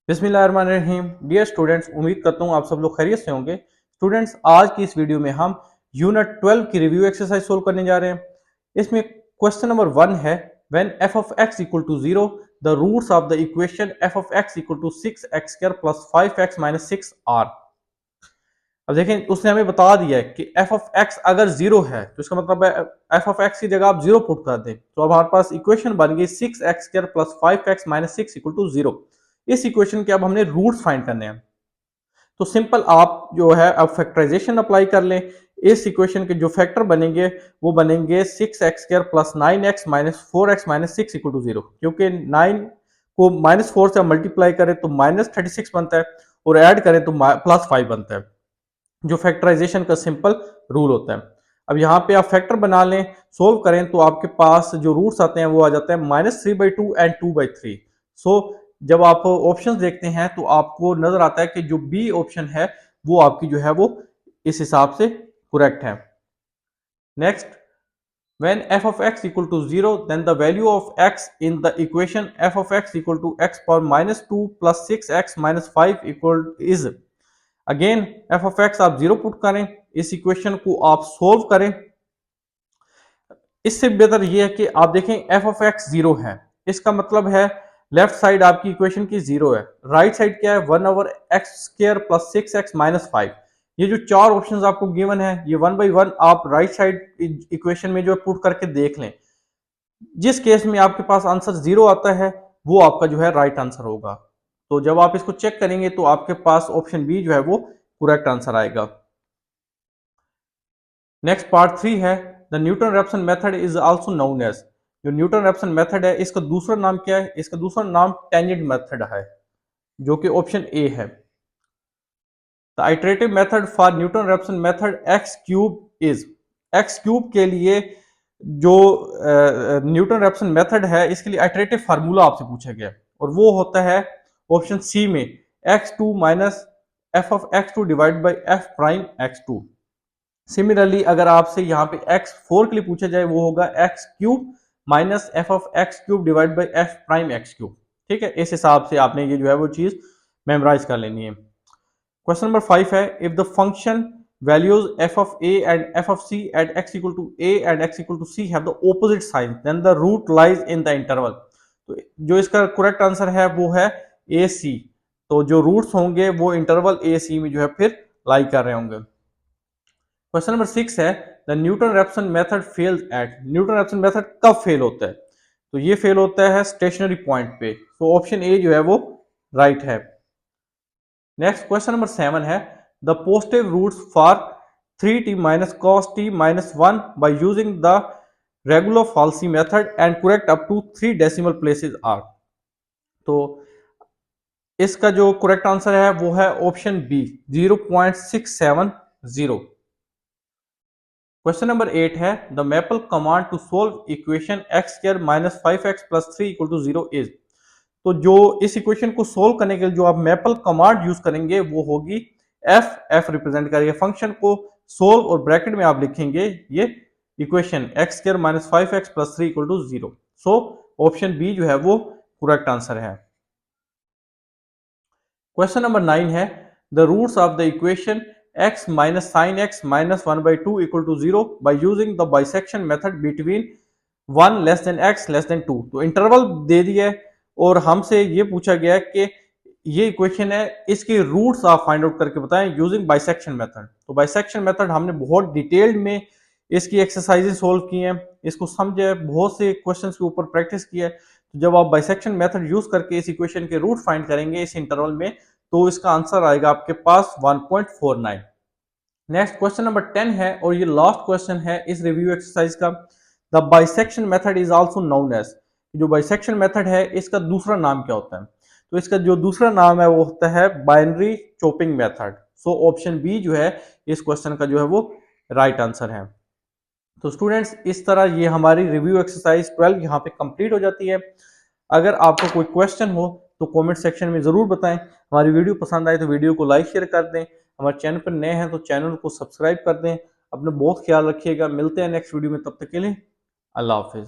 बिस्मिल्लाहिर्रहमानिर्रहीम। Dear students, उम्मीद करता हूँ आप सब लोग खैरियत से होंगे। स्टूडेंट्स, आज की इस वीडियो में हम यूनिट 12 की रिव्यू एक्सरसाइज सोल्व करने जा रहे हैं। इसमें क्वेश्चन नंबर 1 है, when f of x equal to 0 the roots of the equation f of x equal to 6x² plus 5x minus 6 are. अब देखें, उसने हमें बता दिया है कि f of x अगर 0 है तो इसका मतलब है f of x की जगह आप 0 पुट कर दें, तो अब हमारे पास इक्वेशन बन गई 6x² plus 5x minus 6 equal to 0। इस इक्वेशन के अब हमने रूट्स फाइंड करने हैं। तो सिंपल आप जो है अब फैक्टराइजेशन अप्लाई कर लें। इस इक्वेशन के जो फैक्टर बनेंगे वो बनेंगे 6x² plus 9x minus 4x minus 6 equal to 0, क्योंकि 9 को माइनस 4 से मल्टीप्लाई करें तो माइनस 36 बनता है और ऐड करें तो प्लस 5 बनता है, जो फैक्टराइजेशन का सिंपल रूल होता है। अब यहाँ पे आप फैक्टर बना लें, सोल्व करें तो आपके पास जो रूट्स आते हैं वो आ जाते हैं -3/2 एंड 2/3। सो जब आप ऑप्शंस देखते हैं तो आपको नजर आता है कि जो बी ऑप्शन है वो आपकी जो है वो इस हिसाब से करेक्ट है। Next, when f of x equal to 0 then the value of x in the equation f of x equal to x power minus 2 plus 6x minus 5 equal is। Again f of x आप 0 put करें, इस equation को आप solve करें। इससे बेहतर यह है कि आप देखें f of x 0 है, इसका मतलब है लेफ्ट साइड आपकी इक्वेशन की 0 है, राइट साइड क्या है 1/x² प्लस 6x माइनस 5। ये जो चार ऑप्शंस आपको गिवन है ये 1 बाई 1 आप राइट साइड इक्वेशन में जो पुट करके देख लें। जिस केस में आपके पास आंसर 0 आता है वो आपका जो है राइट आंसर होगा। तो जब आप इसको चेक करेंगे तो आपके पास ऑप्शन बी जो है वो करेक्ट आंसर आएगा। नेक्स्ट पार्ट 3 है, the Newton Raphson method is also known as. जो न्यूटन रैप्सन मेथड है इसका दूसरा नाम क्या है? इसका दूसरा नाम टेंजेंट मेथड है, जो कि ऑप्शन ए है। The iterative method for Newton Raphson method x cube is. X cube के लिए जो न्यूटन रैप्सन मेथड है इसके लिए आइटरेटिव फार्मूला आपसे पूछा गया और वो होता है ऑप्शन सी में x2 minus F of x2 divide by F prime x2। Similarly अगर आपसे यहाँ पे x4 के लिए पूछा जाए वो होगा x cube minus F of x cube divide by F prime x cube. ठीक है, इस हिसाब से आपने ये जो है वो चीज मेमोराइज कर लेनी है। क्वेश्चन नंबर 5 है, if the function values f of a and f of c at x equal to a and x equal to c have the opposite sign then the root lies in the interval। तो जो इसका correct answer है वो है ए सी। तो जो roots होंगे वो इंटरवल ए सी में जो है फिर लाई कर रहे होंगे। क्वेश्चन नंबर 6 है, the Newton Raphson method fails at. Newton Raphson method कब फेल होता है? तो ये फेल होता है स्टेशनरी पॉइंट पे। तो ऑप्शन ए जो है वो राइट है। नेक्स्ट क्वेश्चन नंबर 7 है, the positive roots for 3t minus cos t minus 1 by using the regular falsi method and correct up to 3 decimal places are। तो इसका जो करेक्ट आंसर है वो है ऑप्शन बी 0.670। क्वेश्चन नंबर 8 है, the Maple command to solve equation x² minus 5x plus 3 equal to 0 is. तो जो इस इक्वेशन को सोल्व करने के लिए जो आप मैपल कमांड यूज करेंगे वो होगी एफ रिप्रेजेंट करेगा फंक्शन को, सोल्व और ब्रैकेट में आप लिखेंगे ये equation x² minus 5x plus 3 equal to 0। So option B जो है वो करेक्ट आंसर है। क्वेश्चन नंबर 9 है, the roots of the equation x minus sine x minus 1/2 equal to 0 by using the bisection method between 1 less than x less than 2। तो interval दे दिया है और हमसे ये पूछा गया है कि ये इक्वेशन है, इसके रूट्स आप फाइंड आउट करके बताएं यूजिंग बाइसेक्शन मेथड। तो बाइसेक्शन मेथड हमने बहुत डिटेल्ड में इसकी एक्सरसाइजेस सोल्व की हैं, इसको समझे, बहुत से क्वेश्चंस के ऊपर प्रैक्टिस की है। तो जब आप बाइसेक्शन मेथड यूज करके इस इक्वेशन के रूट फाइंड करेंगे इस इंटरवल में तो इसका आंसर आएगा आपके पास 1.49। नेक्स्ट क्वेश्चन नंबर 10 है और ये लास्ट क्वेश्चन है इस रिव्यू एक्सरसाइज का। The bisection method is also known as. जो बाइसेक्शन मेथड है इसका दूसरा नाम क्या होता है? तो इसका जो दूसरा नाम है वो होता है binary chopping method. So option B जो है इस क्वेश्चन का जो है वो राइट आंसर है। तो स्टूडेंट्स, इस तरह ये हमारी रिव्यू एक्सरसाइज 12 यहाँ पे कंप्लीट हो जाती है। अगर आपको कोई क्वेश्चन हो तो कमेंट सेक्शन में ज़रूर बताएं। हमारी वीडियो पसंद आए तो वीडियो को लाइक शेयर कर दें। हमारे चैनल पर नए हैं तो चैनल को सब्सक्राइब कर दें। अपना बहुत ख्याल रखिएगा, मिलते हैं नेक्स्ट वीडियो में, तब तक के लिए अल्लाह हाफिज़।